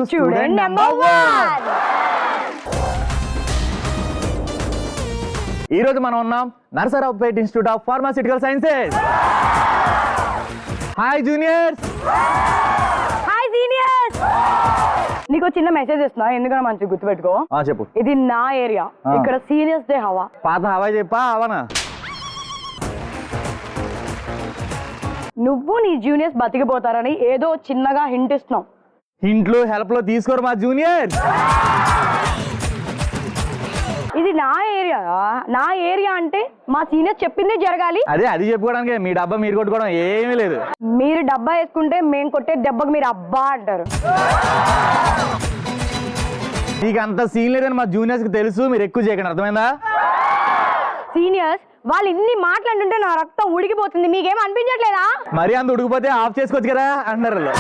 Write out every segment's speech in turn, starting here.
Student number 1. ఈ రోజు మనం ఉన్నాం Narasaraopet institute of pharmaceutical sciences. Hi juniors. Hi seniors. నీకు చిన్న మెసేజ్ ఇస్తున్నా, ఎందుకన్నా మంచిగా గుర్తుపెట్టుకో. చెప్పు. ఇది నా ఏరియా, ఇక్కడ సీనియర్స్ డే హవా. పాత హవా చెప్పా హవానా? నువ్వు నీ జూనియర్స్ బతికిపోతారని ఏదో చిన్నగా హింట్ ఇస్తున్నావు. హింట్లు హెల్ప్ లో తీసుకోరు మా జూనియర్. ఇది నా ఏరియా. నా ఏరియా అంటే మా సీనియర్స్ చెప్పిందే జరగాలి. అది చెప్పుకోవడానికి మీ డబ్బా మీరు కొట్టుకోవడం ఏమీ లేదు. మీరు డబ్బా వేసుకుంటే మేము కొట్టే దెబ్బకు మీరు అబ్బా అంటారు. నీకు అంత సీన్ లేదని మా జూనియర్స్ కి తెలుసు, మీరు ఎక్కువ చేయకండి, అర్థమైందా? సీనియర్స్ వాళ్ళు ఇన్ని మాట్లాడుతుంటే నా రక్తం ఉడికిపోతుంది, మీకేం అనిపించట్లేదా? మరి అంత ఉడికిపోతే ఆఫ్ చేసుకోవచ్చు కదా అంటున్నారు.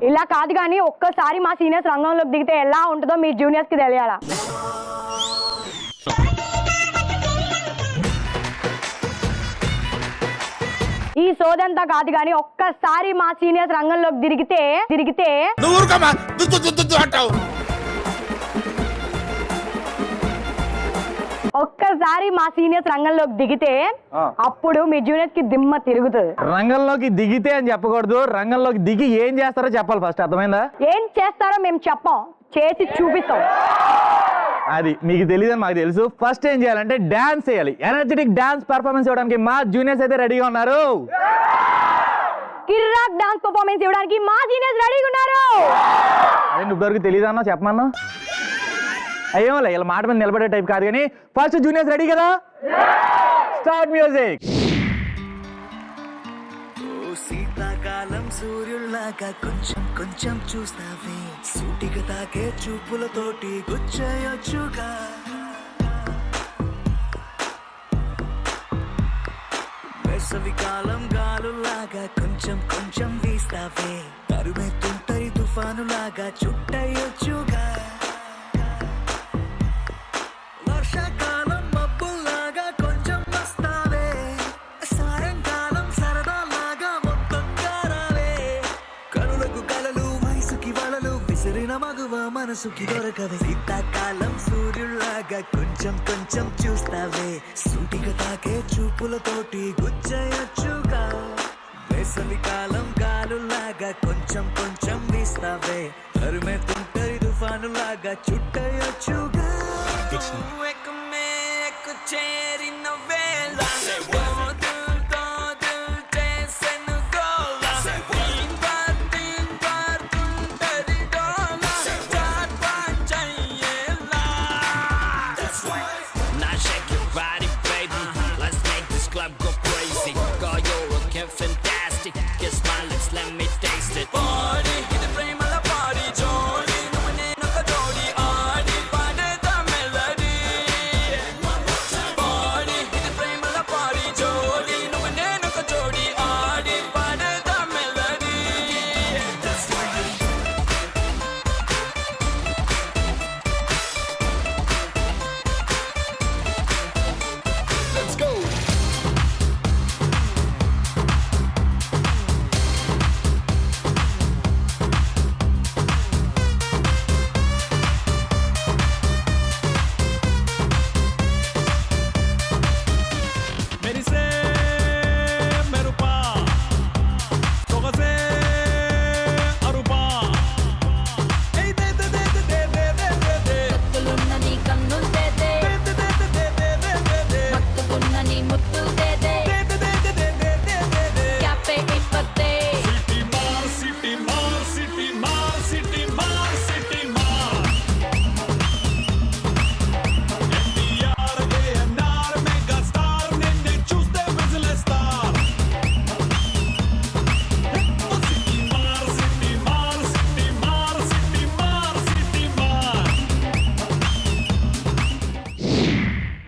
ఇలా కాదు కానీ ఒక్కసారి మా సీనియర్స్ రంగంలోకి దిగితే ఎలా ఉంటుందో మీ జూనియర్స్ కి తెలియాలా. ఈ సోదంతా కాదు కానీ ఒక్కసారి మా సీనియర్స్ రంగంలోకి తిరిగితే ఒక్కసారి మా సీనియర్స్ రంగంలోకి దిగితే అప్పుడు మీ జూనియర్స్ కి దిమ్మ తిరుగుతుంది. రంగంలోకి దిగితే అని చెప్పకూడదు, రంగంలోకి దిగి ఏం చేస్తారో చెప్పాలి ఫస్ట్, అర్థమైందా? ఏం చేస్తారో మేము చెప్పం, చేసి చూపిస్తాం. అది మీకు తెలియదని మాకు తెలుసు. ఫస్ట్ ఏం చేయాలంటే డాన్స్ చేయాలి. ఎనర్జెటిక్ డాన్స్ పర్ఫార్మెన్స్ ఇవ్వడానికి మా జూనియర్స్ అయితే రెడీగా ఉన్నారు. కిర్రాక్ డాన్స్ పర్ఫార్మెన్స్ ఇవ్వడానికి మా సీనియర్స్ రెడీగా ఉన్నారు. అదే నువ్వు తెలియదన్నా చెప్పమన్నా. అయ్యేమోలే ఇలా మాట మీద నిలబడే టైప్ కాదు కానీ ఫస్ట్ జూనియర్స్ రెడీ కదా, స్టార్ట్ మ్యూజిక్. శీతాకాలం సూర్యుల్లాగా కొంచెం కొంచెం చూస్తావే, సూటిగా తాకే చూపులతోటి గుచ్చేయొచ్చుగా. వేసవికాలం గాలులాగా కొంచెం కొంచెం వీస్తావే, తరుమెత్తుంటరి తుఫానులాగా చుట్టయొచ్చుగా. వర్షాకాలం మబ్బుల్లాగా కొంచెం వస్తావే, సాయంకాలం సరదాలాగా మొత్తం కారావే. కనులకు కలలు వయసుకి వలలు విసిరిన మగువ మనసుకి దొరకవే. శీతాకాలం సూర్యుల్లాగా కొంచెం కొంచెం చూస్తావే, సూటిగా తాకే చూపులతోటి గుచ్చేయొచ్చుగా. వేసవికాలం గాలులాగా కొంచెం కొంచెం వీస్తావే, తరుమెత్తుంటరి తుఫానులాగా చుట్టయొచ్చుగా. చేరిన వేళ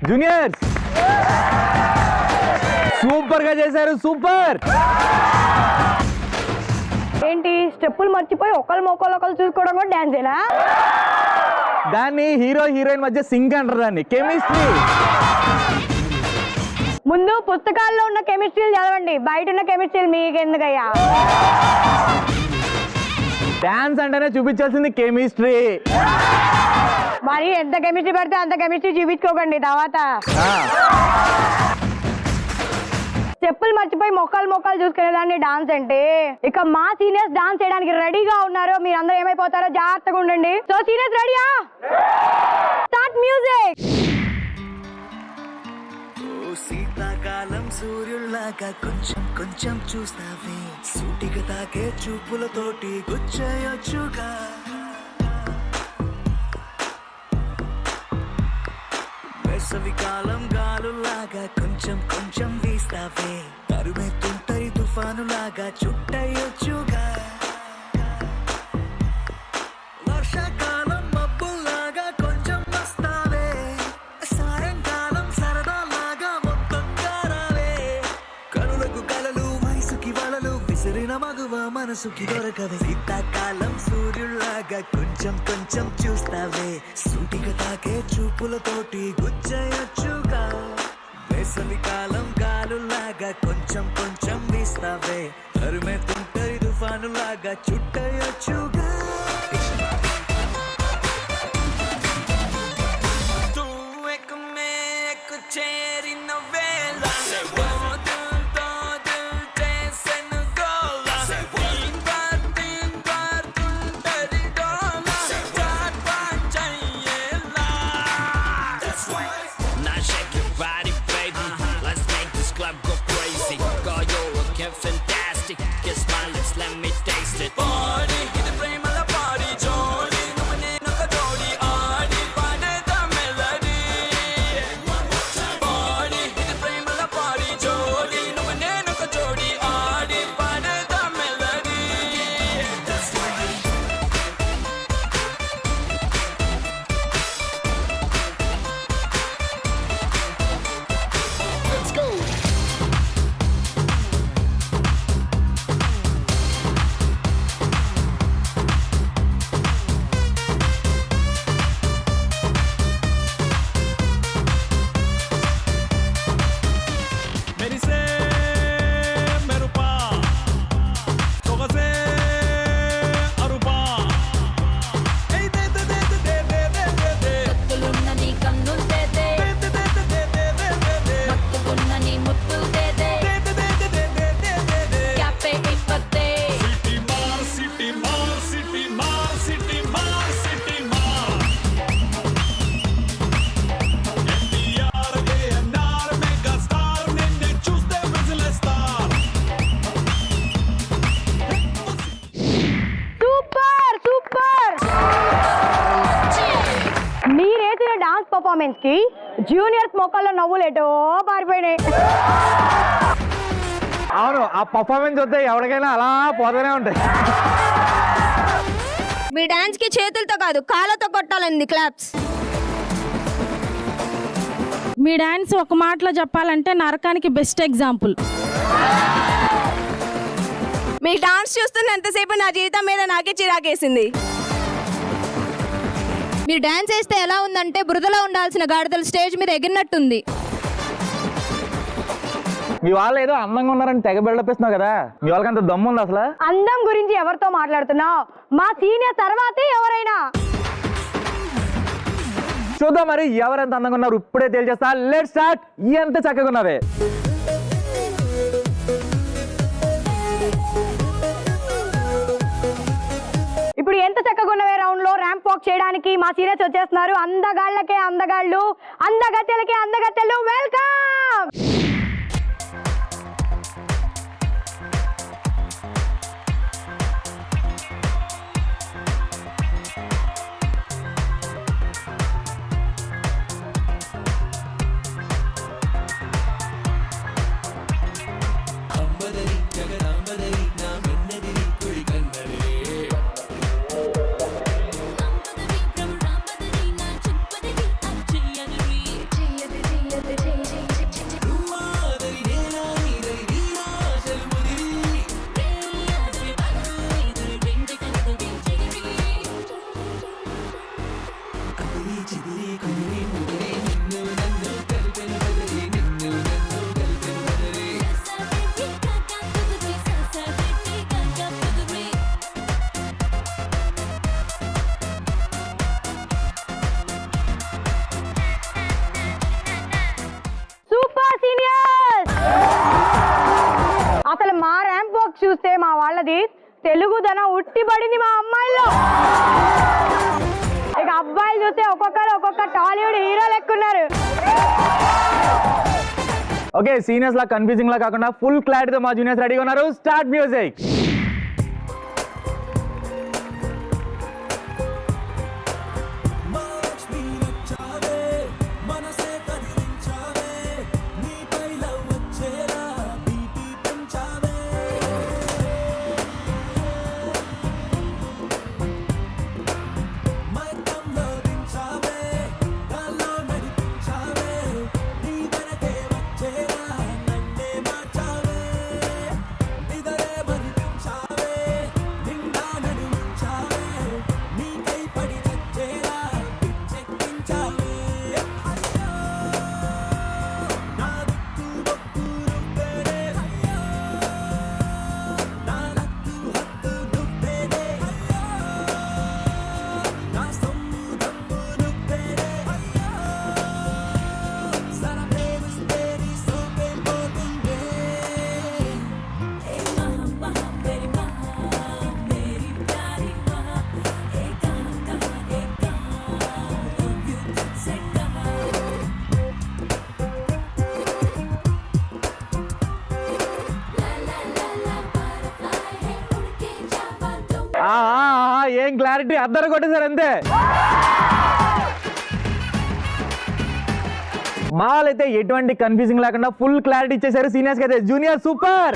జూనియర్స్ సూపర్ గా చేశారు, సూపర్. ఏంటి స్టెప్పులు మర్చిపోయి ఒకళ్ళు చూసుకోవడం కూడా డాన్సేనా? దాన్ని హీరో హీరోయిన్ మధ్య సింక్ అంటారు, దాన్ని కెమిస్ట్రీ. ముందు పుస్తకాల్లో ఉన్న కెమిస్ట్రీలు చదవండి, బయట ఉన్న కెమిస్ట్రీలు మీకెందుకయ్యా? డాన్స్ అంటేనే చూపించాల్సింది కెమిస్ట్రీ. మరి ఎంత కెమిస్ట్రీ పెడితే అంత కెమిస్ట్రీ చూపించుకోకండి తర్వాత. చెప్పులు మర్చిపోయి మొక్కలు చూసుకునేదాన్ని డాన్స్ అంటే. ఇక మా సీనియర్స్ డాన్స్ చేయడానికి రెడీగా ఉన్నారు. మీరు అందరూ ఏమైపోతారో జాగ్రత్తగా ఉండండి. సో సీనియర్స్ రెడీయా? Start music. శీతాకాలం సూర్యుల్లాగా కొంచెం కొంచెం చూస్తావే, సూటిగా తాకే చూపులతోటి గుచ్చేయొచ్చుగా. వేసవికాలం గాలులాగా కొంచెం కొంచెం వీస్తావే, తరుమెత్తుంటరి తుఫానులాగా చుట్టయొచ్చుగా. వర్షాకాలం మబ్బుల్లాగా కొంచెం వస్తావే, సాయంకాలం సరదాలాగా మొత్తం కారావే. కనులకు కలలు వయసుకి వలలు విసిరిన మగువ మనసుకి దొరకవే. శీతాకాలం సూర్యుల్లాగా కొంచెం కొంచెం చూస్తావే, సూటిగా తాకే చూపులతోటి గుచ్చేయొచ్చుగా. వేసవికాలం గాలులాగా కొంచెం కొంచెం వీస్తావే, తరుమెత్తుంటరి తుఫానులాగా చుట్టయొచ్చుగా. చేరిన వేళ fantastic, kiss my lips, let me taste it. Party, hit the flame of the party, jolly. No one ain't no kadori, aadi, pane the melody. Party, hit the flame of the party, jolly. No one ain't no kadori, aadi, pane the melody. That's right. Let's go. Performance కి juniors మొక్కల్లో నవ్వులు ఎటో పారిపోయినాయి. అవును, ఆ performance వస్తే ఎవరికైనా అలా పోతూనే ఉంటాయి. మీ డాన్స్ కి చేతులతో కాదు కాళ్ళతో కొట్టాలండి క్లాప్స్. మీ డాన్స్ ఒక మాటలో చెప్పాలంటే నరకానికి బెస్ట్ ఎగ్జాంపుల్. మీ డాన్స్ చూస్తున్నంతసేపు నా జీవితం మీద నాకే చిరాకేసింది. మీరు డాన్స్ వేస్తే ఎలా ఉందంటే బురదలో ఉండాల్సిన గాడిదలు స్టేజ్ మీద ఎగిరినట్టుంది. మీ వాళ్ళు ఏదో అందంగా ఉన్నారని తెగ బిల్డపిస్తున్నావు కదా, మీ వాళ్ళకి అంత దమ్ము ఉంది అసలు? అందం గురించి ఎవరితో మాట్లాడుతున్నావు? మా సీనియర్ తర్వాతే ఎవరైనా. చూద్దాం మరి ఎవరెంత అందంగా ఉన్నారు, ఇప్పుడే తేల్చేస్తా. Let's start. ఎంత చక్కగా ఉన్నావే. ఇప్పుడు ఎంత చక్కగా ఉన్నవే రౌండ్ లో ర్యాంప్ వాక్ చేయడానికి మా సీనియర్స్ వచ్చేస్తున్నారు. అందగాళ్ళకే అందగాళ్ళు, అందగత్తెలకే అందగత్తెలు, వెల్కమ్. తెలుగుదనం ఉట్టి పడింది మా అమ్మాయిలో. ఇక అబ్బాయిలు చూస్తే ఒక్కొక్క టాలీవుడ్ హీరో లెక్కున్నారు. ఓకే, సీనియర్స్ లా కన్ఫ్యూజింగ్ లా కాకుండా ఫుల్ క్లారిటీతో మా జూనియర్స్ రెడీగా ఉన్నారు. Start music. ఏం క్లారిటీ, అద్దరు కొట్టేశారు అంతే. మాలైతే ఎటువంటి కన్ఫ్యూజింగ్ లేకుండా ఫుల్ క్లారిటీ ఇచ్చేసారు సీనియర్స్ అయితే. Junior super.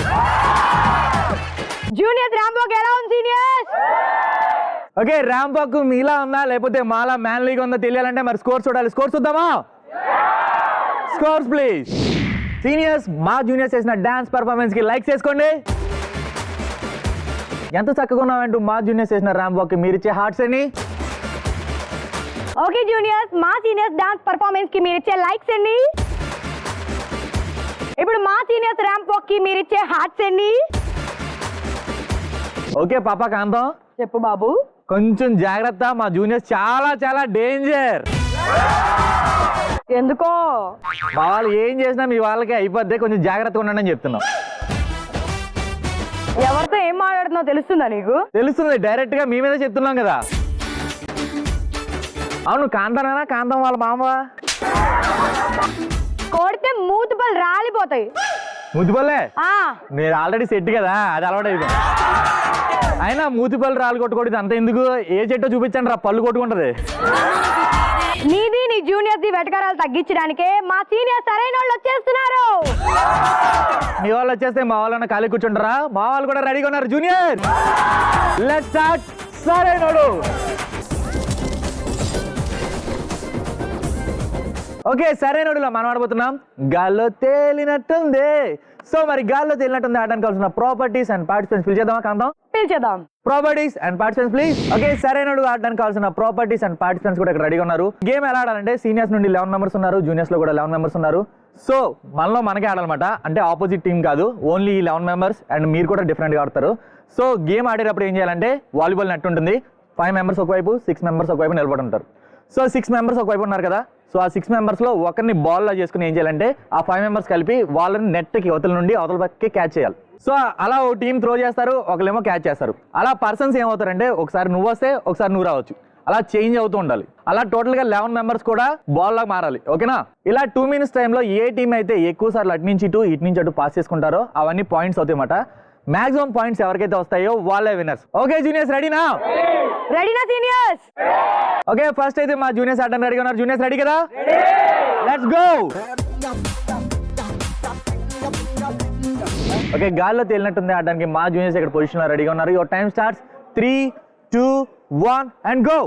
జూనియర్స్ ర్యాంప్ ఎలా ఉంది సీనియర్స్? ఓకే, ర్యాంప్ వాక్ మీలా ఉందా లేకపోతే మాలా మ్యాన్లీగా ఉందో తెలియాలంటే మరి స్కోర్ చూడాలి. స్కోర్ చూద్దామా? Scores please. సీనియర్స్ మా జూనియర్స్ చేసిన డాన్స్ పర్ఫార్మెన్స్ కి లైక్ చేసుకోండి. ఎంత చక్కగా ఉన్నామంటూ మా జూనియర్స్ చేసిన ర్యాంప్ వాక్ మీరు ఇచ్చే హార్ట్స్ అని. ఓకే జూనియర్స్, మా సీనియర్స్ డాన్స్ పర్ఫార్మెన్స్ కి మీరు ఇచ్చే లైక్స్ ఎన్ని? ఇప్పుడు మా సీనియర్స్ ర్యాంప్ వాక్ కి మీరు ఇచ్చే హార్ట్స్ ఎన్ని? ఓకే పాప కాంతం, చెప్పు బాబు. కొంచెం జాగ్రత్త, మా జూనియర్స్ చాలా చాలా డేంజర్. ఎందుకో మా వాళ్ళు ఏం చేసినా మీ వాళ్ళకి అయిపోద్ది, కొంచెం జాగ్రత్తగా ఉండండి అని చెప్తున్నాం. ఎవరితో ఏం మాట్లాడుతున్నావు తెలుస్తుందా నీకు? తెలుస్తుంది, డైరెక్ట్ గా మీ మీద చెప్తున్నాం కదా. అవును కాంతనా? కాంతం వాళ్ళ మామవా? కొడితే మూతుపళ్ళు రాలిపోతాయి. మూతిపల్లే నేను ఆల్రెడీ సెట్ కదా, అది అలవాటు అయిపోయింది. అయినా మూతిపల్లి రాళ్ళు కొట్టుకోవడం అంత ఎందుకు? ఏ చెట్టో చూపించండి రా, పళ్ళు కొట్టుకుంటది. నీది నీ జూనియర్స్ ది వెటకారాలు తగ్గించడానికే మా సీనియర్ సరైన వాళ్ళు వచ్చేస్తున్నారు. మీ వాళ్ళు వచ్చేస్తే మా వాళ్ళన్న ఖాళీ కూర్చుంటారా? మా వాళ్ళు కూడా రెడీగా ఉన్నారు. Junior let's start. Sarrainodu. Okay, సరైనోడులో మనం ఆడబోతున్నాం గాల్లో తేలినట్టుంది. సో మరి గాల్లో తేలినట్టుంది ఆడడానికి కావాల్సిన ప్రాపర్టీస్ అండ్ పార్టిసిపెంట్స్ పిలిచేద్దామా కాంతం? పిలిచేద్దాం. Properties and participants please. Okay, Sarrainodu ఆడడానికి కావాల్సిన ప్రాపర్టీస్ అండ్ పార్టిసిపెంట్స్ కూడా ఇక్కడ రెడీగా ఉన్నారు. గేమ్ ఎలా ఆడాలంటే సీనియర్స్ నుండి 11 మెంబర్స్ ఉన్నారు, జూనియర్స్ లో కూడా 11 మెంబర్స్ ఉన్నారు. సో మనలో మనకే ఆడాలన్నమాట, అంటే ఆపోజిట్ టీం కాదు, ఓన్లీ 11 మెంబర్స్ అండ్ మీరు కూడా డిఫరెంట్గా ఆడతారు. సో గేమ్ ఆడేటప్పుడు ఏం చేయాలంటే వాలీబాల్ నెట్ ఉంటుంది, 5 మెంబర్స్ ఒకవైపు 6 మెంబర్స్ ఒకవైపు నిలబడి ఉంటారు. సో 6 మెంబర్స్ ఒకవైపు ఉన్నారు కదా, సో ఆ 6 మెంబర్స్లో ఒకరిని బాల్లో చేసుకుని ఏం చేయాలంటే ఆ 5 మెంబర్స్ కలిపి వాళ్ళని నెట్కి అవతల నుండి అవతల పక్కకి క్యాచ్ చేయాలి. సో అలా ఓ టీం త్రో చేస్తారు, ఒకళ్ళేమో క్యాచ్ చేస్తారు. అలా పర్సన్స్ ఏమవుతారంటే ఒకసారి నువ్వు వస్తే ఒకసారి నువ్వు రావచ్చు, అలా చేంజ్ అవుతూ ఉండాలి. అలా టోటల్గా 11 మెంబర్స్ కూడా బాల్ లాగా మారాలి. ఓకేనా? ఇలా 2 మినిట్స్ టైంలో ఏ టీం అయితే ఎక్కువ సార్లు అటు నుంచి అటు పాస్ చేసుకుంటారో అవన్నీ పాయింట్స్ అవుతాయి అన్నమాట. మాక్సిమం పాయింట్స్ ఎవరికైతే వస్తాయో వాళ్ళే విన్నర్స్. ఓకే జూనియర్స్ రెడీనా? రెడీనా సీనియర్స్? ఓకే, ఫస్ట్ అయితే మా జూనియర్స్ ఆడడానికి రెడీగా ఉన్నారు. జూనియర్స్ రెడీ కదా? Let's go. ఓకే, గాల్లో తేలినట్టుంది ఆడడానికి మా జూనియర్స్ ఇక్కడ పొజిషన్ లో రెడీగా ఉన్నారు. Your time starts 3, 2, 1 and go.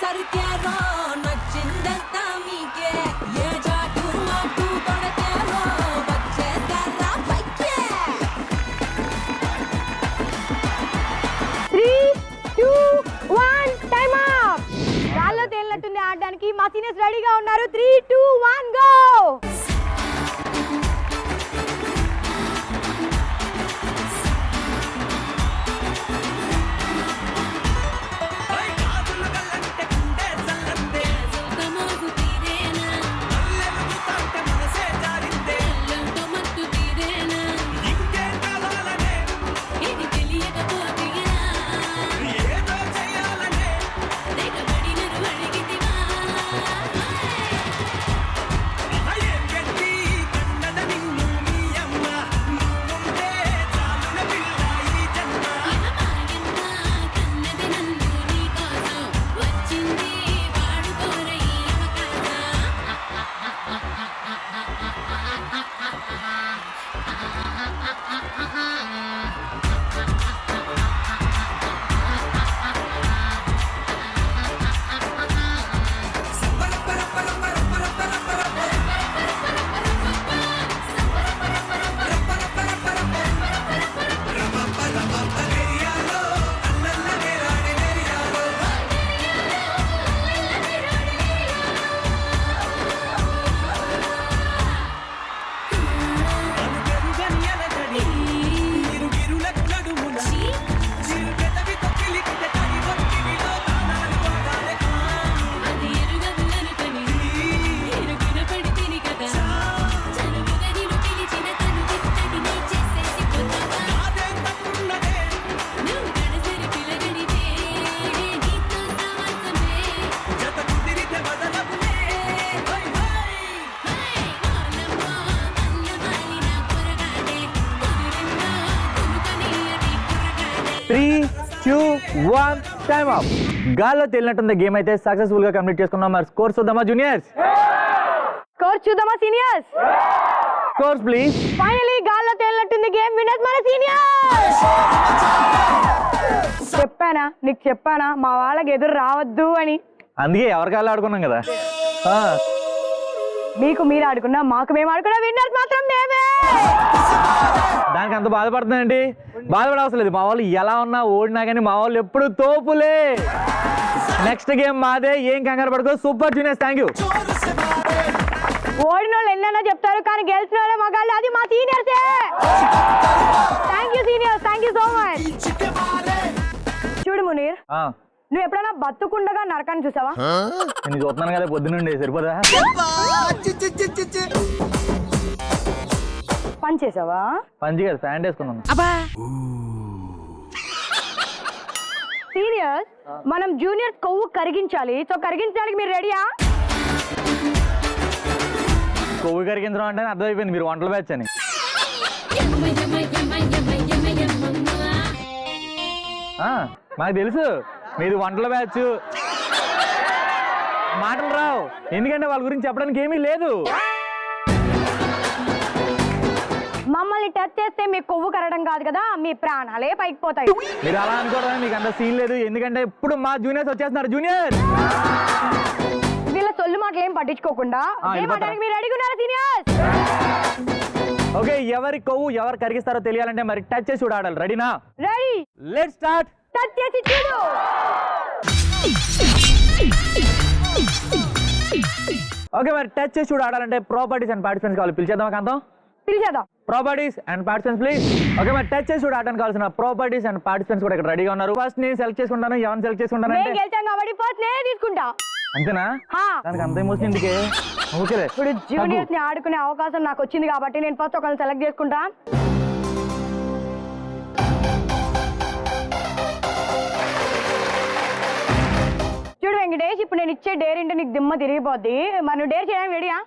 సరికారో నచ్చిందంతా మీకే ఏ జాటు మాటు కొడతారో వచ్చేస్తారా పైకే 3, 2, 1 టైమ్ అప్. గాల్లో తేలినట్టుంది ఆడడానికి. మా సీనియర్స్ రెడీగా ఉన్నారు. 3, 2, 1 గో. తమకు తీరేనా అల్లెలు తాట మనసే జారిందే అల్లంతో మత్తు తీరేనా ఇంకేం కావాలనే ఇది తెలియకపోతేనా ఏదో చేయాలనే దగ్గబడినరు అడిగితివా అయ్యేం గట్టి కన్నడ నిన్ను మీ అమ్మ నువ్వుంటే చాలున పిల్ల ఈ జన్మ కన్నది నన్ను నీ కోసం వచ్చింది వాడుకోరై అది ఎరుగదులనుకని ఎరుగున పడితిని కదా చనువుగా నిన్ను పిలిచిన తను తిట్టడి నీ చేసేసి పోతావా నువ్వు గడసరి పిలగడితే నీతో సమాసమే జత కుదిరితే బదలవులే హై వానమ్మో అన్నమాలిన పొరగాడే కుదిరిందో కునుకని అది పొరగాడే 3, 2, 1 టైమ్ అప్. గాల్లో తేలినట్టుంది గేమ్ అయితే సక్సెస్ఫుల్ గా కంప్లీట్ చేసుకున్నాం. మరి స్కోర్స్ చూద్దామా జూనియర్స్? స్కోర్ చూద్దామా సీనియర్స్? Scores please. ఫైనలీ గాల్లో తేలినట్టుంది గేమ్ విన్నర్స్ మన సీనియర్స్. చెప్పానా మా వాళ్ళకి ఎదురు రావద్దు అని. అందుకే ఎవరికాళ్ళు ఆడుకున్నాం కదా. మీకు మీరు ఆడుకున్నా మాకు మేము ఆడుకున్నా విన్నర్స్ మాత్రం మేమే. దానికి అంత బాధపడుతుందండి. బాధపడవసరం లేదు. మా వాళ్ళు ఎలా ఉన్నా ఓడినా కానీ మా వాళ్ళు ఎప్పుడు తోపులే. నెక్స్ట్ గేమ్ మాదే, ఏం కంగారు పడుకో. Super juniors, thank you. ఓడిన వాళ్ళు ఎన్నైనా చెప్తారు కానీ గెలిచిన వాళ్ళే మగాళ్ళు, అది మా సీనియర్సే. Thank you seniors, thank you so much. చూడు మునీర్, నువ్వు ఎప్పుడైనా బతుకుండగా నరకాన్ని చూసావా? నేను చూస్తున్నాను కదా పొద్దున్నుండి, సరిపోదా? పని చేసావా? పంచి కదా, ప్యాంట్ వేసుకున్నాను. సీనియర్స్, మనం జూనియర్ కొవ్వు కరిగించాలి. సో కరిగించడానికి మీరు రెడీయా? కొవ్వు కరిగించడం అంటే అర్థమైపోయింది మీరు వంటల బ్యాచ్ అని. మాకు తెలుసు మీరు వంటల బ్యాచ్. మాటలు రావు, ఎందుకంటే వాళ్ళ గురించి చెప్పడానికి ఏమీ లేదు. మమ్మల్ని టచ్ చేస్తే మీ కొవ్వు కరగడం కాదు కదా, మీ ప్రాణాలే పైకి పోతాయి. మీరు అలా అనుకోవడం మీకు అంత సీన్ లేదు, ఎందుకంటే ఇప్పుడు మా జూనియర్స్ వచ్చేస్తున్నారు. జూనియర్ వీళ్ళ సొల్లు మాటలు ఏం పట్టించుకోకుండా మీరు రెడీగా ఉన్నారా సీనియర్స్? ఓకే, ఎవరి కొవ్వు ఎవరు కరిగిస్తారో తెలియాలంటే మరి టచ్ చేసి కూడా ఆడాలి. రెడీనా? రెడీ. Let's start. టచ్ చేసి చూడు. ఓకే, మరి టచ్ చేసి కూడా ఆడాలంటే ప్రాపర్టీస్ అండ్ పార్టిసిపెంట్స్ కావాలి. పిలిచేద్దామా కాంతం? పిలిచేద్దాం. Properties and participants please. Okay, మరి టచ్ చేసి కూడా ఆడడానికి కావాల్సిన ప్రాపర్టీస్ అండ్ పార్టిసిపెంట్స్ కూడా ఇక్కడ రెడీగా ఉన్నారు. ఫస్ట్ నేను సెలెక్ట్ చేసుకుంటాను. ఎవరిని సెలెక్ట్ చేసుకుంటాను? నేను గెలిచాను కాబట్టి ఫస్ట్ నేనే తీసుకుంటా. అంతేనా? దానికి అంత ఎమోషన్ ఎందుకే? ఓకేలే. ఇప్పుడు జూనియర్స్ ని ఆడుకునే అవకాశం నాకు వచ్చింది కాబట్టి నేను ఫస్ట్ ఒకరిని సెలెక్ట్ చేసుకుంటా. చూడు వెంకటేష్, ఇప్పుడు నేను ఇచ్చే డేర్ ఏంటో నీకు దిమ్మ తిరిగిపోద్ది. మరి నువ్వు డేర్ చేయడానికి రెడీయా?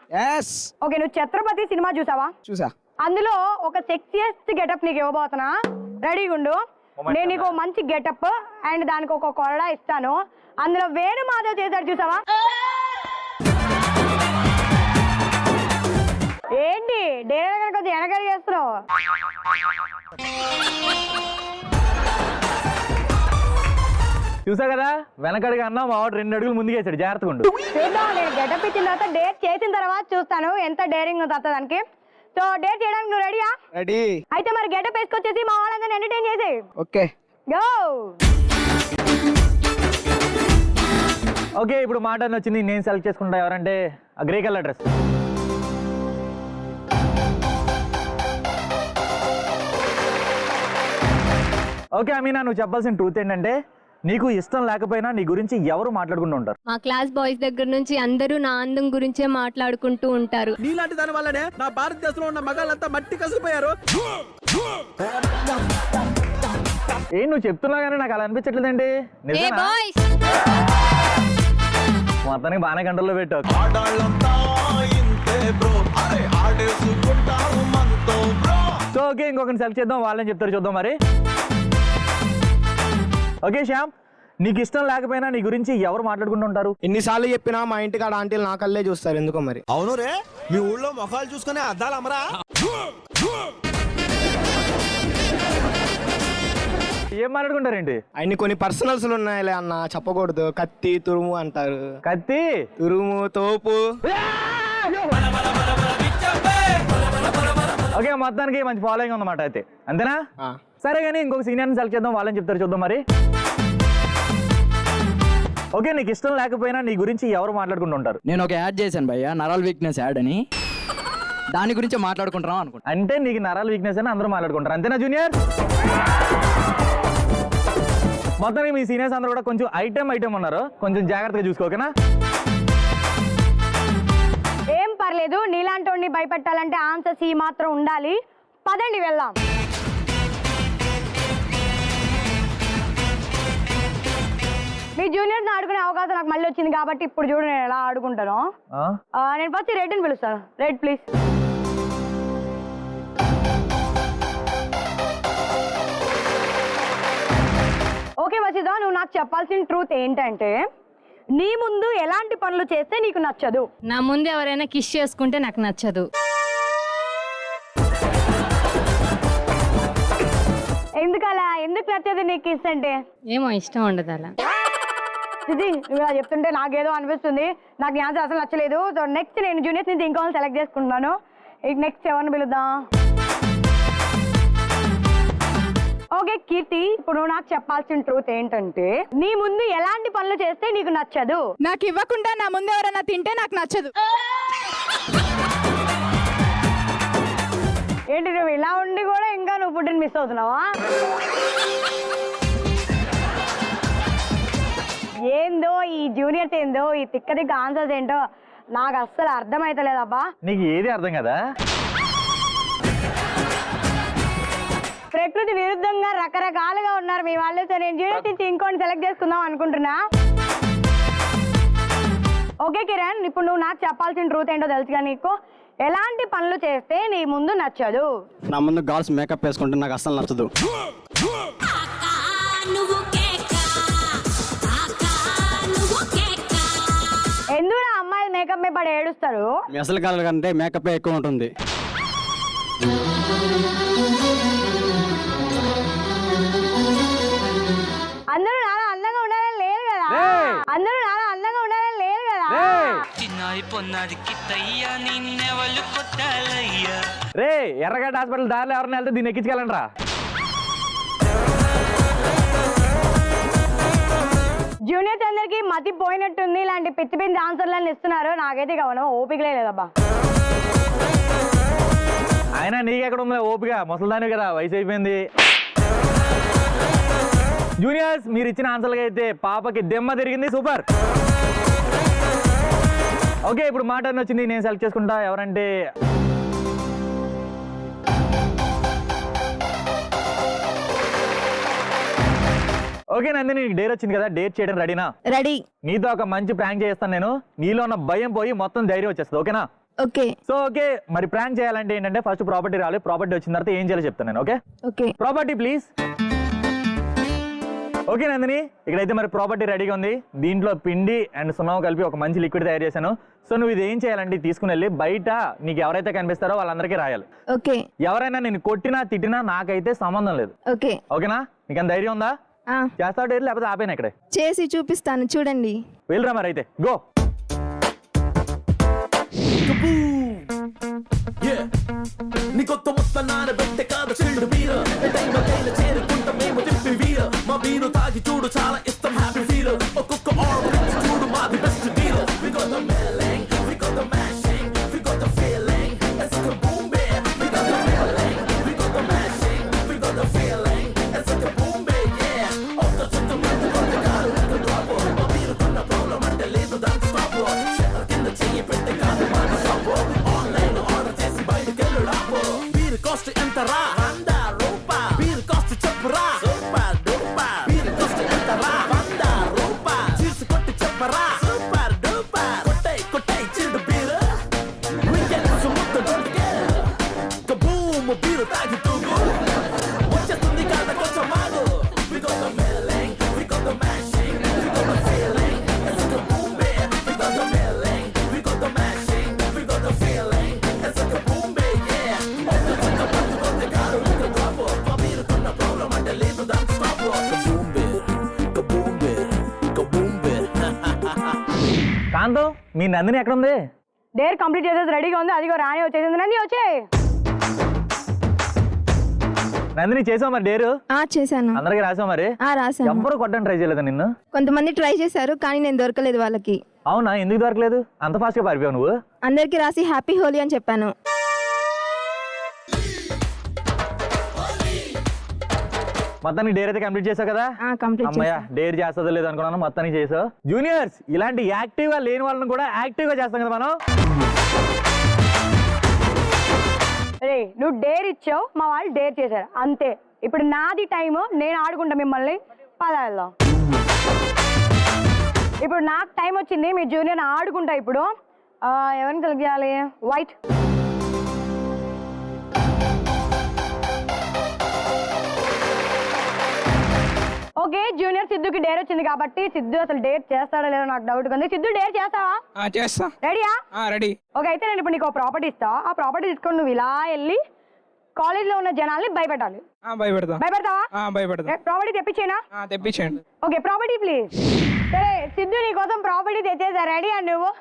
ఓకే, నువ్వు ఛత్రపతి సినిమా చూసావా? చూసా. అందులో ఒక సెక్సియస్ట్ గెటప్ నీకు ఇవ్వబోతున్నా. రెడీగా ఉండు. నేను నీకు మంచి గెటప్ అండ్ దానికి ఒక కొరడా ఇస్తాను. అందులో వేణు మాధవ్ చేశాడు చూసావా? ఏంటి డేర్ కొంచెం వెనకడి చేస్తున్నావు? చూసా కదా వెనకడిగా అన్నా మా వాడు 2 అడుగులు ముందుకేసాడు, జాగ్రత్తగా ఉండు. చూద్దాం, నేను గెటప్ ఇచ్చిన తర్వాత డేట్ చేసిన తర్వాత చూస్తాను ఎంత డేరింగ్ ఉందో దానికి. సో డేట్ చేయడానికి నువ్వు రెడీయా? రెడీ. అయితే మరి గెటప్ వేసుకొచ్చేసి మా వాళ్ళందరినీ ఎంటర్టైన్ చేసి ఓకే. గో. ఓకే, ఇప్పుడు మాట అని వచ్చింది, నేను సెలెక్ట్ చేసుకుంటా. ఎవరంటే ఆ grey colour dress. Okay Amina, నువ్వు చెప్పాల్సిన ట్రూత్ ఏంటంటే నీకు ఇష్టం లేకపోయినా నీ గురించి ఎవరు మాట్లాడుకుంటూ ఉంటారు? మా క్లాస్ బాయ్స్ దగ్గర నుంచి అందరూ నా అందం గురించే మాట్లాడుకుంటూ ఉంటారు. నీలాంటి దాని వల్లనే నా భారతదేశంలో ఉన్న మగాళ్ళంతా మట్టి కసిపోయారు. ఏ నువ్వు చెప్తున్నా కానీ నాకు అలా అనిపించట్లేదండి. ఏ నిజమా? బాయ్స్, మొత్తానికి బాగానే కంట్రోల్లో పెట్టావు. సో ఓకే, ఇంకొకరిని సెలెక్ట్ చేద్దాం, వాళ్ళని చెప్తారు చూద్దాం మరి. ఓకే శ్యామ్, నీకు ఇష్టం లేకపోయినా నీ గురించి ఎవరు మాట్లాడుకుంటూ ఉంటారు? ఎన్నిసార్లు చెప్పినా మా ఇంటికాడ ఆంటీలు నా కళ్ళే చూస్తారు, ఎందుకో మరి. అవును రే, మీ ఊళ్ళో మొఖాలు చూసుకునే అద్దాలు అమరా? ఏం మాట్లాడుకుంటారేంటి? అన్ని కొన్ని పర్సనల్స్ ఉన్నాయిలే అన్న, చెప్పకూడదు. కత్తి, తురుము అంటారు. కత్తి, తురుము, తోపు. ఓకే, మొత్తానికి మంచి ఫాలోయింగ్ ఉందన్నమాట అయితే, అంతేనా? ఆ. సరే కానీ ఇంకొక సీనియర్ని సెలెక్ట్ చేద్దాం, వాళ్ళని చెప్తారు చూద్దాం మరి. ఓకే, నీకు ఇష్టం లేకపోయినా నీ గురించి ఎవరు మాట్లాడుకుంటూ ఉంటారు? నేను ఒక యాడ్ చేశాను భయ్య, నరాల్ వీక్నెస్ యాడ్ అని, దాని గురించి మాట్లాడుకుంటున్నాం అనుకుంటా. అంటే నీకు నరాల వీక్నెస్ అని అందరూ మాట్లాడుకుంటారు, అంతేనా జూనియర్? మొత్తానికి మీ సీనియర్స్ అందరూ కూడా కొంచెం ఐటమ్ ఉన్నారు, కొంచెం జాగ్రత్తగా చూసుకోకేనా? ఏం పర్లేదు, నీలాంటి వాడిని భయపెట్టాలంటే ఆన్సర్స్ ఈ మాత్రం ఉండాలి. పదండి వెళ్దాం. మీ జూనియర్స్ ఆడుకునే అవకాశం నాకు మళ్ళీ వచ్చింది కాబట్టి ఇప్పుడు చూడు నేను ఎలా ఆడుకుంటాను. నేను ఫస్ట్ రెడ్ అని పిలుస్తాను. Red please. ఓకే వసిదా, నువ్వు నాకు చెప్పాల్సిన ట్రూత్ ఏంటంటే నీ ముందు ఎలాంటి పనులు చేస్తే నీకు నచ్చదు? నా ముందు ఎవరైనా కిస్ చేసుకుంటే నాకు నచ్చదు. ఎందుకలా? ఎందుకు నచ్చదు నీకు కిస్ అంటే? ఏమో ఇష్టం ఉండదు అలా. ఇది నువ్వు ఇలా చెప్తుంటే నాకేదో అనిపిస్తుంది. నాకు ఈ ఆన్సర్ అసలు నచ్చలేదు. సో నెక్స్ట్ నేను జూనియర్స్ నుంచి ఇంకో సెలెక్ట్ చేసుకుంటున్నాను. నెక్స్ట్ ఎవరిని పిలుద్దాం? ఓకే కీర్తి, ఇప్పుడు నువ్వు నాకు చెప్పాల్సిన ట్రూత్ ఏంటంటే నీ ముందు ఎలాంటి పనులు చేస్తే నీకు నచ్చదు? నాకు ఇవ్వకుండా నా ముందు ఎవరైనా తింటే నాకు నచ్చదు. ఏంటి నువ్వు ఇలా ఉండి కూడా ఇంకా నువ్వు ఫుడ్ని మిస్ అవుతున్నావా? ఏందో ఈ జూనియర్స్, ఏందో ఈ తిక్క తిక్క ఆన్సర్స్ ఏంటో నాకు అస్సలు అర్థమైతలేదబ్బా. నీకు ఏది అర్థం కదా? ప్రకృతి విరుద్ధంగా రకరకాలుగా ఉన్నారు మీ వాళ్ళు. సో నేను జూనియర్స్ నుంచి ఇంకోటి సెలెక్ట్ చేసుకుందాం అనుకుంటున్నా. ఓకే కిరణ్, ఇప్పుడు నువ్వు నాకు చెప్పాల్సిన ట్రూత్ ఏంటో తెలుసుగా నీకు. ఎలాంటి పనులు చేస్తే నీ ముందు నచ్చదు? నా ముందు గర్ల్స్ మేకప్ వేసుకుంటే నాకు అసలు నచ్చదు. ఎందుకు అమ్మాయిలు మేకప్ మీద పడి ఏడుస్తారు? మీ అసలు కలర్ కంటే మేకప్ ఎక్కువ ఉంటుంది. అందరూ నాన్న అందంగా ఉండాలని లేదు కదా. అందరూ నాన్న అందంగా ఉండాలని లేదు కదా. చిన్నారి పొన్నాది కిట్టయ్యా నిన్నెవలు కొట్టాలయ్యా. రే ఎర్రగడ్డ హాస్పిటల్ దారిలో ఎవరిని వెళ్తే దీన్ని ఎక్కించగలండి రా. జూనియర్స్ అందరికి మతి పోయినట్టుంది. ఇలాంటి పిచ్చి పిచ్చి ఆన్సర్లను ఇస్తున్నారు. నాకైతే కావాలి ఓపికలే లేదబ్బా. అయినా నీకెక్కడ ఉందా ఓపిక? ముసలిదానివి కదా, వయసు అయిపోయింది. జూనియర్స్ మీరు ఇచ్చిన ఆన్సర్లకి అయితే పాపకి దెమ్మ తిరిగింది. సూపర్. ఓకే, ఇప్పుడు మాట వచ్చింది, నేను సెలెక్ట్ చేసుకుంటా. ఎవరంటే ఓకే నందిని, నీకు డేట్ వచ్చింది కదా, డేట్ చేయడం రెడీనా? రెడీ. నీతో ఒక మంచి ప్రాంక్ చేస్తాను నేను. నీలో ఉన్న భయం పోయి మొత్తం ధైర్యం వచ్చేస్తుంది. ఓకేనా? ఓకే. సో ఓకే, మరి ప్రాంక్ చేయాలంటే ఏంటంటే ఫస్ట్ ప్రాపర్టీ రావాలి. ప్రాపర్టీ వచ్చిన తర్వాత ఏం చేయాలో చెప్తాను నేను. Okay okay. Property please. Okay Nandini, ఇక్కడైతే మరి ప్రాపర్టీ రెడీగా ఉంది. దీంట్లో పిండి అండ్ సున్నం కలిపి ఒక మంచి లిక్విడ్ తయారు చేశాను. సో నువ్వు ఇది ఏం చేయాలంటే తీసుకుని వెళ్ళి బయట నీకు ఎవరైతే కనిపిస్తారో వాళ్ళందరికీ రాయాలి. ఓకే. ఎవరైనా నేను కొట్టినా తిట్టినా నాకైతే సంబంధం లేదు. ఓకే. ఓకేనా? నీకు ధైర్యం ఉందా? చేస్తావు డేర్ లేకపోతే ఆపేనా ఇక్కడే చేసి చూపిస్తాను చూడండి. వెళ్ళరా మరి అయితే గో. నీ కొత్త మొత్తం నానబెట్టే కాదు చెల్లు బీర చేరుకుంటా మేము తిప్పి వీర మా బీరు తాగి చూడు చాలా ఇష్టం హ్యాపీ ఫీల్ ఒక్కొక్క ఆర్డర్ చూడు మాది best deal we got the mailing we got the mashing we got the feeling it's like a boom bang we got the mailing we got the mashing we got the feeling it's like a boom bang yeah off the చుట్టూ మంది కొత్త car ఒక drop మా beer కొన్న problem అంటే లేదు దానికి stop shell కింద చెయ్యి పెట్టే కాదు మాది షాప్ ఆన్లైన్ ఆర్డర్ చేసి బయటకెళ్ళు రాపో బీరు కాస్ట్ ఎంత రా ₹100 బీరు కాస్ట్ చెప్పురా సూపర్ డూపర్ బీరు కాస్ట్ ఎంత రా ₹100 చీర్స్ కొట్టి చెప్పరా సూపర్ డూపర్ కొట్టై కొట్టై చిల్డ్ బీరు వీకెండ్ సుముద్దు డొంటికే కబూమ్ బీరు తాగి తూగు వచ్చేస్తుంది కాదా కొంచెం మాగు we got the mailing we got the mashing we got the feeling it's like a boom bang we got the mailing we got the mashing we got the feeling it's like a boom bang yeah కాంతం మీ నందిని ఎక్కడ ఉంది? Dare complete చేసేది రెడీగా ఉంది. అదిగో రాణి వచ్చేసింది. నంది వచ్చే. నందిని చేసావు మరి డేరు? చేశాను. అందరికి రాసావు మరి? రాశాను. ఎవ్వరు కొట్టని ట్రై చేయలేదా నిన్ను? కొంతమంది ట్రై చేశారు కానీ నేను దొరకలేదు వాళ్ళకి. అవునా, ఎందుకు దొరకలేదు? అంత ఫాస్ట్ గా పారిపోయావు నువ్వు? అందరికి రాసి హ్యాపీ హోలీ అని చెప్పాను. మొత్తానికి డేర్ అయితే కంప్లీట్ చేసావు కదా? కంప్లీట్ అమ్మయ్య, డేర్ చేస్తుందో లేదు అనుకున్నాను, మొత్తానికి చేసావు. జూనియర్స్, ఇలాంటి యాక్టివ్ గా లేని వాళ్ళని కూడా యాక్టివ్ గా చేస్తాం కదా మనం. రే, నువ్వు డేర్ ఇచ్చావు, మా వాళ్ళు డేర్ చేశారు అంతే. ఇప్పుడు నాది టైము, నేను ఆడుకుంటా మిమ్మల్ని. పదా వెళ్దాం. ఇప్పుడు నాకు టైం వచ్చింది, మీ జూనియర్ ఆడుకుంటా. ఇప్పుడు ఎవరిని సెలెక్ట్ చేయాలి? వైట్. ఓకే, జూనియర్ సిద్ధుకి డేర్ వచ్చింది కాబట్టి సిద్ధు అసలు డేర్ చేస్తాడో లేదో నాకు డౌట్ ఉంది. సిద్ధు డేర్ చేస్తావా? చేస్తా. రెడీయా? రెడీ. ఓకే, అయితే నేను ఇప్పుడు నీకు ప్రాపర్టీ ఇస్తా. ఆ ప్రాపర్టీ తీసుకొని నువ్వు ఇలా వెళ్ళి కాలేజ్ లో ఉన్న జనాల్ని భయపెట్టాలి. భయపెడతావా? ప్రాపర్టీ తెప్పించేనా? తెప్పించండి. Okay, property please. సరే సిద్ధు, నీ కోసం ప్రాపర్టీ తెచ్చేసా. రెడీ అండి నువ్వు?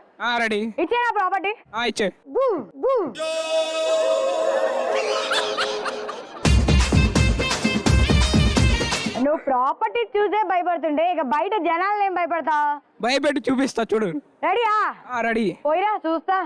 రెడీ. ఇచ్చేనా ప్రాపర్టీ? ఇచ్చే. నువ్వు ప్రాపర్టీ చూసే భయపడుతుండే ఇక బయట జనాలను ఏం భయపడతావు? భయపెట్టి చూపిస్తా చూడు. రెడీయా? రెడీ. పోయిరా చూస్తా.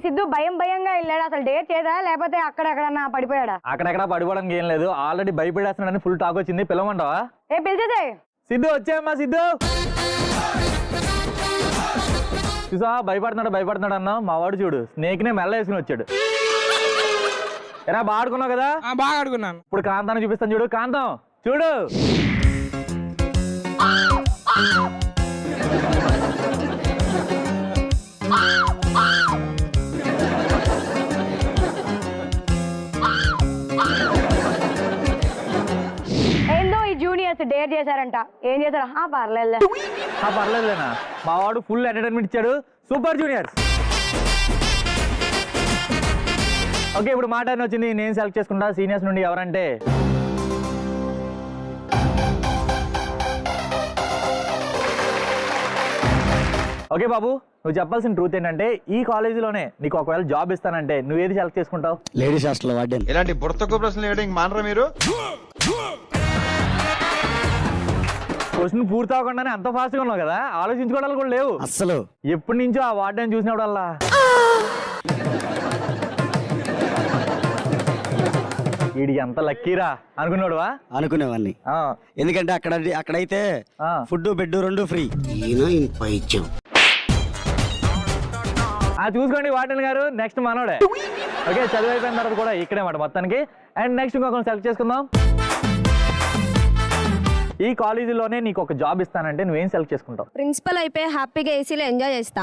సిద్ధు భయంగా వెళ్ళాడు. అసలు డేర్ చేదా లేకపోతే అక్కడెక్కడన్నా పడిపోయాడా? అక్కడెక్కడ పడిపోవడానికి ఏం లేదు, ఆల్రెడీ భయపడేస్తున్నాడని ఫుల్ టాక్ వచ్చింది. పిలవమంటావా? పిలిచేదే. సిద్ధు వచ్చాయమ్మా. సిద్ధు చూసా, భయపడుతున్నాడు అన్నా. మా వాడు చూడు, స్నేక్ నే మెల్ల వేసుకుని వచ్చాడు. ఎరా, బాగా ఆడుకున్నావు కదా? బాగా ఆడుకున్నాను. ఇప్పుడు కాంతాన్ని చూపిస్తాను చూడు. కాంతం చూడు. ఏందో ఈ జూనియర్స్ డేర్ చేశారంట. ఏం చేశారు? పర్లేదులేనా, మా వాడు ఫుల్ ఎంటర్టైన్మెంట్ ఇచ్చాడు. Super juniors. ఓకే, ఇప్పుడు మాట వచ్చింది. నేను సెలెక్ట్ చేసుకుంటా సీనియర్స్ నుండి ఎవరంటే ఓకే బాబు, నువ్వు చెప్పాల్సిన ట్రూత్ ఏంటంటే ఈ కాలేజీలోనే నీకు ఒకవేళ జాబ్ ఇస్తానంటే నువ్వు ఏది సెలెక్ట్ చేసుకుంటావు? Ladies hostel warden. ఇలాంటి బుర్తకు ప్రశ్నలు వేయడం మానరా మీరు? క్వశ్చన్ పూర్తి అవ్వకుండానే అంత ఫాస్ట్గా ఉన్నావు కదా, ఆలోచించుకోవడాలు కూడా లేవు అస్సలు. ఎప్పటి నుంచో ఆ వార్డెన్ చూసినప్పుడల్లా వీడి ఎంత లక్కీరా అనుకున్నాడువా? అనుకునేవాడిని, ఎందుకంటే అక్కడైతే ఫుడ్ బెడ్ రెండు ఫ్రీ. చూసుకోండి వార్డెన్ గారు, నెక్స్ట్ మనోడే. ఓకే, చదువు అయిపోయిన తర్వాత కూడా ఇక్కడే మాట మొత్తానికి. అండ్ నెక్స్ట్ ఇంకొకరిని సెలెక్ట్ చేసుకుందాం. ఈ కాలేజీలోనే నీకు ఒక జాబ్ ఇస్తానంటే నువ్వేం సెలెక్ట్ చేసుకుంటావు? ప్రిన్సిపల్ అయిపోయి హ్యాపీగా ఏసీలో ఎంజాయ్ చేస్తా.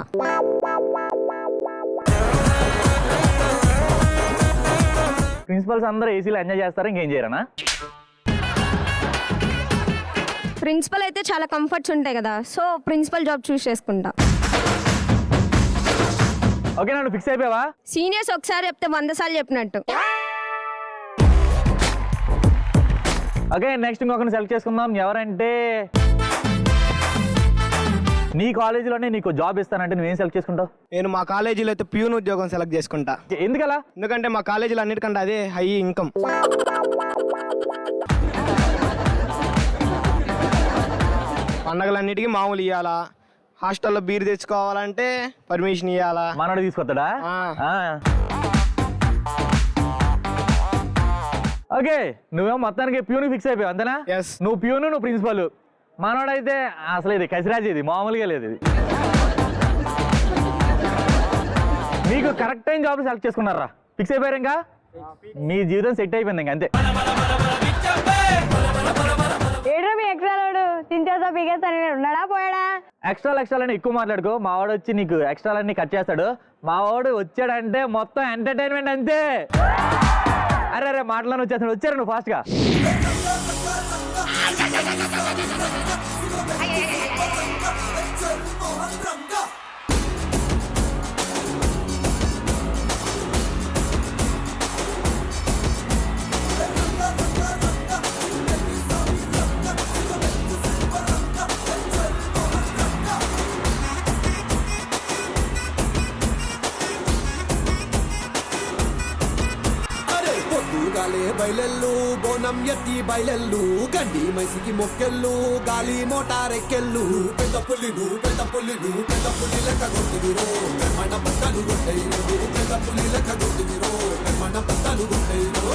ప్రిన్సిపల్స్ అందరూ ఏసీలో ఎంజాయ్ చేస్తారా, ఇంకేం చేయరనా? ప్రిన్సిపల్ అయితే చాలా కంఫర్ట్స్ ఉంటాయి కదా, సో ప్రిన్సిపల్ జాబ్ చూస్ చేసుకుంటా. ఓకే, నన్ను ఫిక్స్ అయిపోయావా? సీనియర్స్ ఒకసారి చెప్తే 100 సార్లు చెప్పినట్టు. ఓకే, నెక్స్ట్ ఇంకొకరిని సెలెక్ట్ చేసుకుందాం. ఎవరంటే నీ కాలేజీలోనే నీకు జాబ్ ఇస్తానంటే నువ్వేం సెలెక్ట్ చేసుకుంటావు? నేను మా కాలేజీలో అయితే ప్యూన్ ఉద్యోగం సెలెక్ట్ చేసుకుంటా. ఎందుకలా? ఎందుకంటే మా కాలేజీలో అన్నిటికంటే అదే హై ఇన్కమ్. పండగలన్నిటికీ మామూలు ఇవ్వాలా, హాస్టల్లో బీర్ తెచ్చుకోవాలంటే పర్మిషన్ ఇవ్వాలా. మనోడు తీసుకొస్తాడా? ఓకే, నువ్వేమో మొత్తానికి ప్యూన్ ఫిక్స్ అయిపోయావు అంతేనా? Yes. నువ్వు ప్యూను, నువ్వు ప్రిన్సిపల్. మనోడైతే అసలు ఇది కసిరాజ్, ఇది మామూలుగా లేదు. ఇది మీకు కరెక్ట్ టైం జాబ్ సెలెక్ట్ చేసుకున్నారా? ఫిక్స్ అయిపోయారు, ఇంకా మీ జీవితం సెట్ అయిపోయింది ఇంకా అంతే. ఏడ్రా మీ ఎక్స్ట్రాలోడు చించేసా పీకేస్తాను ఉన్నాడా పోయాడా? ఎక్స్ట్రాలని ఎక్కువ మాట్లాడుకో, మా వాడు వచ్చి నీకు ఎక్స్ట్రాలన్నీ కట్ చేస్తాడు. మా వాడు వచ్చాడంటే మొత్తం ఎంటర్టైన్మెంట్ అంతే. అరే మాటలను వచ్చేస్తాడు. వచ్చారు నువ్వు ఫాస్ట్గా. పొద్దుగాలే బయలెల్లు బోనం ఎత్తి బయలెల్లు గండి మైసికి మొక్కెళ్ళు గాలి మోటారెక్కెళ్ళు పెద్ద పుల్లిను పెద్ద పుల్లిను పెద్ద పుల్లి లెక్క కొట్టివిరో మన బట్టలు కొట్టయిరు పెద్ద పుల్లి లెక్క కొట్టివిరో మన బట్టలు కొట్టయిరు.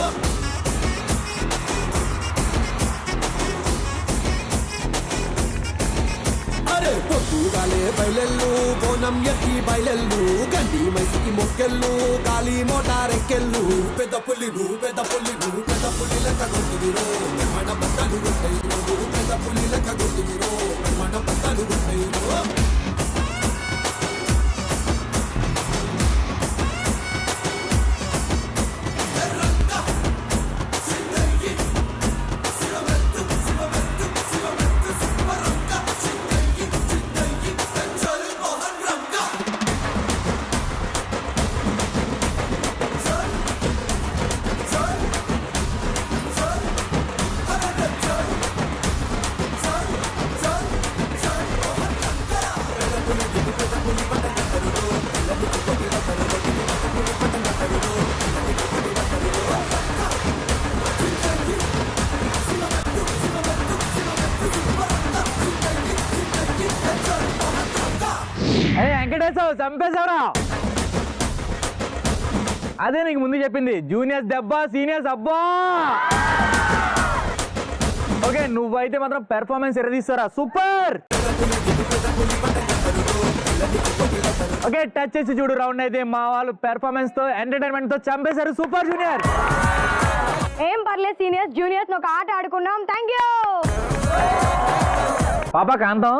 అరే పొద్దుగాలే బయలెల్లు బోనం ఎత్తి బయలెల్లు గండి మైసికి మొక్కెళ్ళు గాలి మోటారెక్కెళ్ళు పెద్ద పుల్లిను పెద్ద పుల్లిను పెద్ద పుల్లి లెక్క కొట్టివిరో మన బట్టలు కొట్టయిరు పెద్ద పుల్లి లెక్క కొట్టివిరో మన బట్టలు కొట్టయిరు. వెంకటేశ్వర చంపేశారా? అదే నీకు ముందు చెప్పింది, జూనియర్స్ దెబ్బ సీనియర్స్ అబ్బా. ఓకే, నువ్వైతే మాత్రం పెర్ఫార్మెన్స్ ఎరదీస్తారా, సూపర్. ఓకే, టచ్ చేసి చూడు రౌండ్ అయితే మా వాళ్ళు పెర్ఫార్మెన్స్ తో ఎంటర్టైన్మెంట్ తో చంపేశారు, సూపర్ జూనియర్. ఏం పర్లేదు సీనియర్స్ జూనియర్స్ ఒక ఆట ఆడుకున్నాం. Thank you. పాపా కాంతం,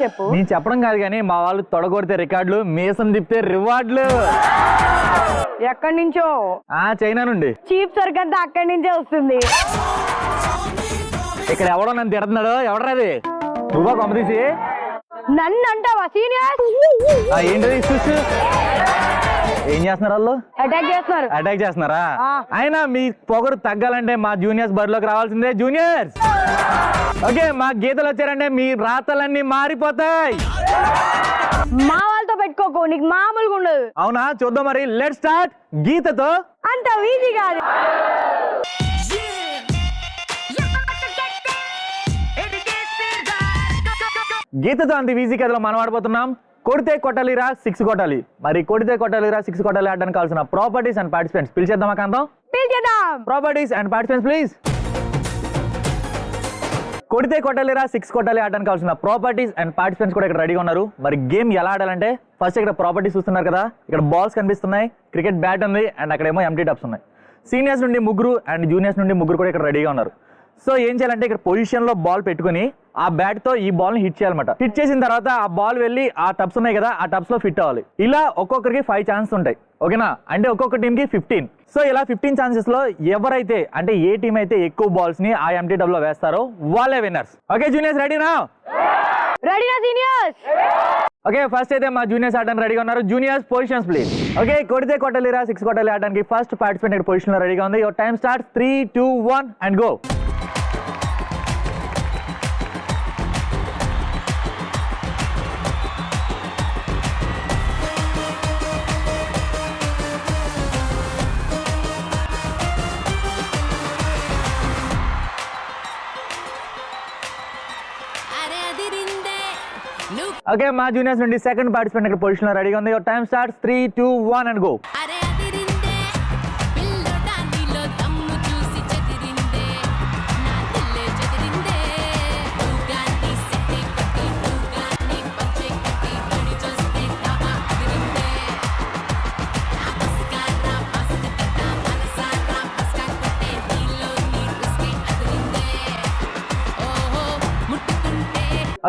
చెప్పు. నేను చెప్పడం కాదు కానీ మా వాళ్ళు తొడగొడితే రికార్డులు, మీసం తిప్పితే రివార్డులు. ఎక్కడి నుంచో? చైనా నుండి. చీప్ సరుకు అంతా అక్కడి నుంచే వస్తుంది. ఇక్కడ ఎవడో నన్ను తిడుతున్నాడు, ఎవడరాది? నువ్వా కొంపదీసి? నన్ను అంటావా సీనియర్? ఏంటది? ఏం చేస్తున్నారు వాళ్ళు? అటాక్ చేస్తున్నారు. అటాక్ చేస్తున్నారా? ఆ. అయినా మీ పొగరు తగ్గాలంటే మా జూనియర్స్ బరిలోకి రావాల్సిందే. జూనియర్స్ ఓకే, మా గీతలు వచ్చారంటే మీ రాతలన్నీ మారిపోతాయి. మా వాళ్ళతో పెట్టుకోకు, నీకు మామూలుగా ఉండదు. అవునా? చూద్దాం మరి. Let start. గీతతో అంత ఈజీ కాదు. గీతతో అంత ఈజీ కథలో మనం ఆడబోతున్నాం. కొడితే కొట్టాలిరా 6 కొట్టాలి. మరి కొడితే కొట్టాలిరా 6 కొట్టాలి ఆడడానికి కావాల్సిన ప్రాపర్టీస్ అండ్ పార్టిసిపెంట్స్ పిలిచేద్దామా కాంతం? పిలిచేద్దాం. Properties and participants please. కొడితే కొట్టాలిరా 6 కొట్టాలి ఆడడానికి కావాల్సిన ప్రాపర్టీస్ అండ్ పార్టిసిపెంట్స్ కూడా ఇక్కడ రెడీగా ఉన్నారు. మరి గేమ్ ఎలా ఆడాలంటే ఫస్ట్ ఇక్కడ ప్రాపర్టీస్ చూస్తున్నారు కదా, ఇక్కడ బాల్స్ కనిపిస్తున్నాయి, క్రికెట్ బ్యాట్ ఉంది అండ్ అక్కడేమో ఎంటీ టబ్స్ ఉన్నాయి. సీనియర్స్ నుండి 3 అండ్ జూనియర్స్ నుండి 3 కూడా ఇక్కడ రెడీగా ఉన్నారు. సో ఏం చేయాలంటే ఇక్కడ పొజిషన్ లో బాల్ పెట్టుకుని ఆ బ్యాట్ తో ఈ బాల్ ని హిట్ చేయాలన్నమాట. హిట్ చేసిన తర్వాత ఆ బాల్ వెళ్ళి ఆ టబ్స్ ఉన్నాయి కదా, ఆ టబ్స్ లో ఫిట్ అవ్వాలి. ఇలా ఒక్కొక్కరికి 5 ఛాన్సెస్ ఉంటాయి. ఓకేనా? అంటే ఒక్కొక్క టీమ్ కి 15. సో ఇలా 15 ఛాన్సెస్ లో ఎవరైతే అంటే ఏ టీం అయితే ఎక్కువ బాల్స్ ని ఆ ఎంటీ టబ్ లో వేస్తారో వాళ్ళే విన్నర్స్. ఓకే జూనియర్స్ రెడీనా? రెడీనా సీనియర్స్? ఓకే, ఫస్ట్ అయితే మా జూనియర్స్ ఆడడానికి రెడీగా ఉన్నారు. Juniors positions please. ఓకే, కొడితే కొట్టాలిరా 6 కొట్టాలి ఆడడానికి ఫస్ట్ పార్టిసిపెంట్ ఇక్కడ పొజిషన్ లో రెడీగా ఉంది. Your time start. 3, 2, 1 and go. Okay, మా జూనియర్స్ నుండి సెకండ్ పార్టిసిపెంట్ ఇక్కడ పొజిషన్ లో రెడీగా ఉంది. Your time start. 3, 2, 1 and go.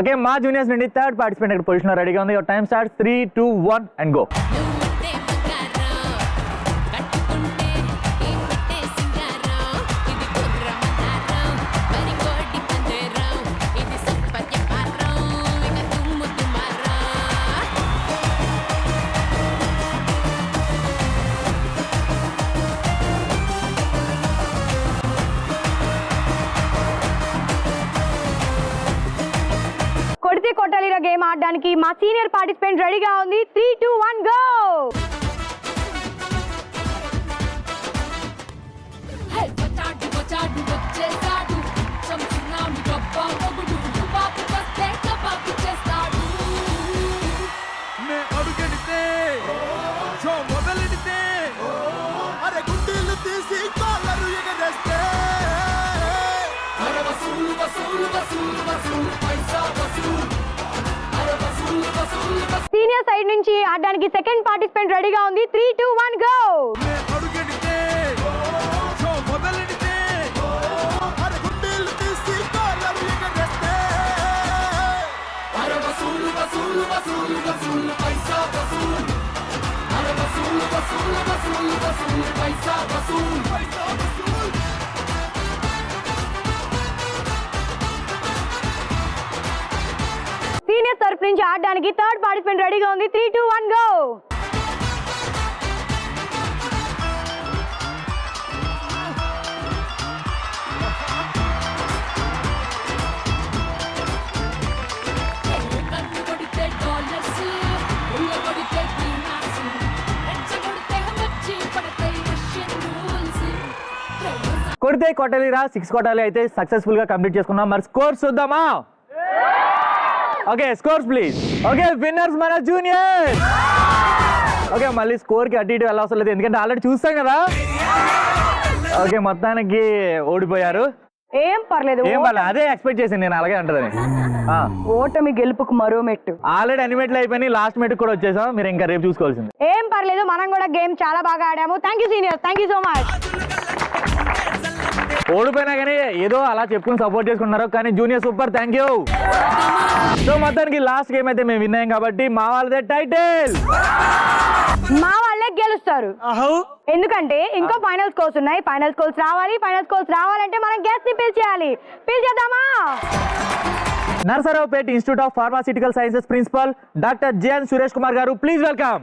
Okay, మా జూనియర్స్ నుండి థర్డ్ పార్టిసిపెంట్ ఇక్కడ పొజిషన్ లో రెడీగా ఉంది. Your time start. 3, 2, 1 and go. కొడితే కొట్టాలిరా గేమ్ ఆడడానికి మా సీనియర్ పార్టిసిపెంట్ రెడీగా ఉంది. 3, 2, 1 గో. సీనియర్ సైడ్ నుంచి ఆడడానికి సెకండ్ పార్టిసిపెంట్ రెడీగా ఉంది. 3, 2, 1 గో. సీనియర్ తరఫు నుంచి ఆడడానికి థర్డ్ పార్టిసిపెంట్ రెడీగా ఉంది. 3, 2, 1 గో. కొడితే కొట్టాలిరా 6 కొట్టాలి అయితే సక్సెస్ఫుల్ గా కంప్లీట్ చేసుకున్నాం. మరి స్కోర్స్ చూద్దామా? Okay, scores please. Okay, winners మన జూనియర్. ఓకే, మళ్ళీ స్కోర్ కి అటు ఇటు వెళ్ళవసరం లేదు, ఎందుకంటే ఆల్రెడీ చూస్తాం కదా. ఓకే, మొత్తానికి ఓడిపోయారు. ఏం పర్లేదు, అదే ఎక్స్పెక్ట్ చేసింది నేను, అలాగే అంటదని. ఓటమి గెలుపుకు మరో మెట్టు. ఆల్రెడీ అన్ని మెట్లు అయిపోయి లాస్ట్ మెట్టు కూడా వచ్చేసాం. మీరు ఇంకా రేపు చూసుకోవాల్సింది. ఏం పర్లేదు, మనం కూడా గేమ్ చాలా బాగా ఆడాము. Thank you seniors, thank you so much. ఓడిపోయినా కానీ ఏదో అలా చెప్పుకుని సపోర్ట్ చేసుకున్నారు, కానీ junior super, thank you. So మొత్తానికి లాస్ట్ గేమ్ అయితే మేము విన్ అయ్యాం కాబట్టి మా వాళ్ళదే టైటిల్. మా వాళ్ళే గెలుస్తారు, ఎందుకంటే ఇంకో ఫైనల్ స్కోర్స్ ఉన్నాయి. ఫైనల్ స్కోర్స్ రావాలి. ఫైనల్ స్కోర్స్ రావాలంటే మనం గెస్ట్ ని పిలిచేయాలి. పిలిచేద్దామా? Narasaraopet institute of pharmaceutical sciences principal doctor JN Suresh Kumar garu, please welcome.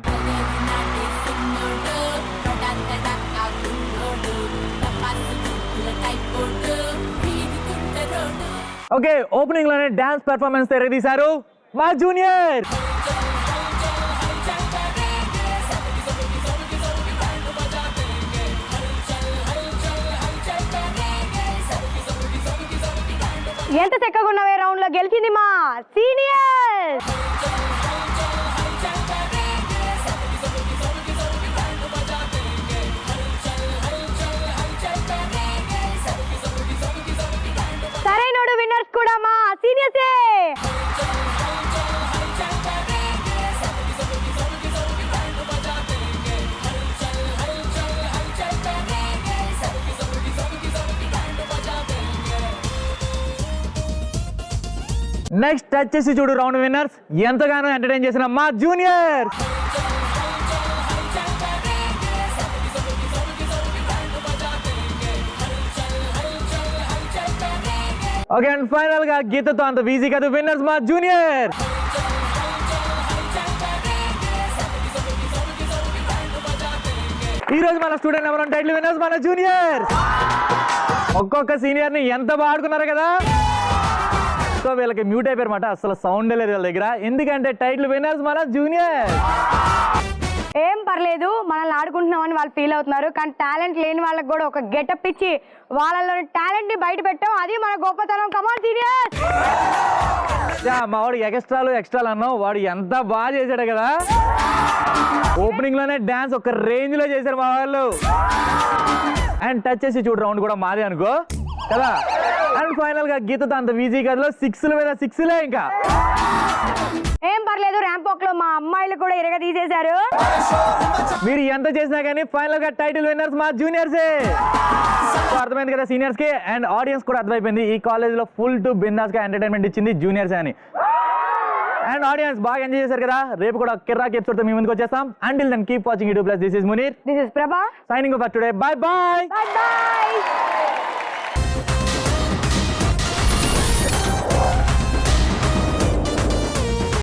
Okay, opening లోనే డాన్స్ పెర్ఫార్మెన్స్ తెరదీశారు మా జూనియర్. ఎంత చక్కగా ఉన్నవే, రౌండ్ లో గెలిచింది మా సీనియర్. సరైనోడు విన్నర్స్ కూడా మా సీనియర్సే. నెక్స్ట్ టచ్ చేసి చూడు రౌండ్ విన్నర్స్, ఎంతగానో ఎంటర్టైన్ చేసిన మా జూనియర్. ఓకే, అండ్ ఫైనల్ గా గీతతో అంత ఈజీ కాదు విన్నర్స్ మా జూనియర్. ఈ రోజు మన స్టూడెంట్ నెంబర్ 1 టైటిల్ విన్నర్స్ మన జూనియర్. ఒక్కొక్క సీనియర్ ని ఎంత బాగా ఆడుకున్నారు కదా. సో వీళ్ళకి మ్యూట్ అయిపోయారు మాట, అసలు సౌండ్ లేదు వీళ్ళ దగ్గర, ఎందుకంటే టైటిల్ విన్నర్స్ మన జూనియర్. ఏం పర్లేదు, మనల్ని ఆడుకుంటున్నామని వాళ్ళు ఫీల్ అవుతున్నారు, కానీ టాలెంట్ లేని వాళ్ళకి కూడా ఒక గెటప్ ఇచ్చి వాళ్ళలోని టాలెంట్ ని బయట పెట్టాం, అది మన గొప్పతనం. కమాన్ సీనియర్. మా వాడు ఎక్స్ట్రాలు అన్నావు, వాడు ఎంత బాగా చేశాడు కదా. ఓపెనింగ్ లోనే డాన్స్ ఒక రేంజ్ లో చేశారు మా వాళ్ళు. అండ్ టచ్ చేసి చూడు రౌండ్ కూడా మాదే అనుకో కదా. అండ్ ఫైనల్ గా గీతతో అంత ఈజీ కదలో 6 మీద 6లే. ఇంకా ఏం పర్లేదు, ర్యాంప్ వాక్ లో మా అమ్మాయిలు కూడా ఇరగ తీసేశారు. మీరు ఎంత చేసినా కానీ ఫైనల్ గా టైటిల్ విన్నర్స్ మా జూనియర్సే. అర్థమైంది కదా సీనియర్స్ కి, అండ్ ఆడియన్స్ కూడా అర్థమైపోయింది ఈ కాలేజ్ లో ఫుల్ టు బిందాస్ గా ఎంటర్టైన్మెంట్ ఇచ్చింది జూనియర్స్ అని. అండ్ ఆడియన్స్ బాగా ఎంజాయ్ చేశారు కదా. రేపు కూడా కిర్రాక్ ఎపిసోడ్ తో మీ ముందుకు వచ్చేస్తాం. Until then keep watching YouTube plus. This is Munir. This is Prabha. Signing off for today. Bye bye. Bye by.